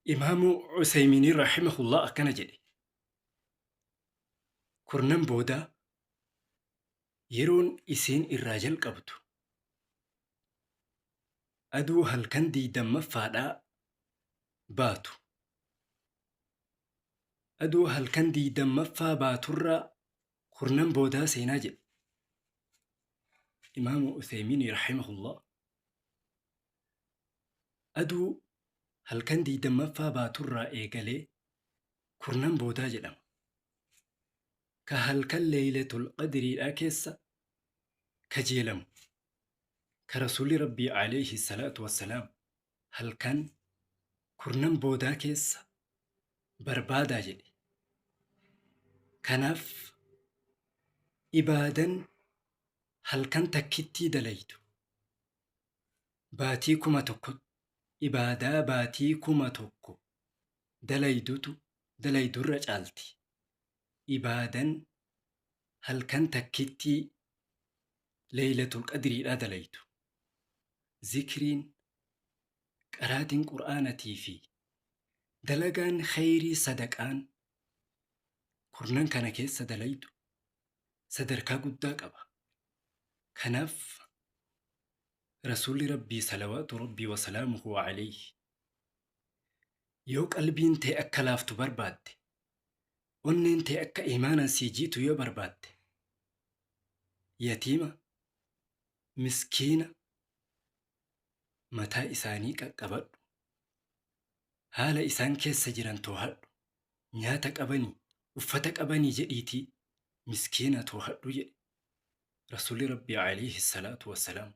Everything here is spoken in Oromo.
Imaamu Usayminii rahimahullah akkana jedhe. Kurnan booda yeroon isiin irraa jalqabdu aduu halkan diidamaffaadhaa baatu. Aduu halkan diidamaffaa baaturraa kurnan boodaa seenaa jedhe. Imaamu Usayminii rahimahullah aduu halkan diidamaffaa baaturraa eegalee kurnan boodaa jedhama. Ka halkan leeylatul qadriidhaa keessa kajeelamu. Ka rasuulli rabbii alayhi salaatu wassalaam halkan kurnan boodaa keessa barbaadaa jedhe. Kanaaf ibaadan halkan takkittii dalaydu baatii 1,000 ibaadaa baatii 1,000 dalaydurra caalti. Ibaadan halkan takkittii leeylatul qadriidhaa dalaydu. Zikriin, qaraatiin qur'aanatii fi dalagaan khayrii sadaqaan kurnan kana keessa dalaydu sadarkaa guddaa qaba. Kanaaf rasuulli rabbii salawaatu rabbii wasalaamuhu alayhi yoo qalbiin ta'e akka laaftu barbaadde, onneen ta'e akka iimaanan sii jiitu yoo barbaadde, yatiima, miskiina mataa isaanii qaqqabadhu. Haala isaan keessa jiran too'adhu. Nyaata qabanii, uffata qabanii jedhiitii miskiina too'adhu jedhe rasuulli rabbii alayhi salaatu wassalaam.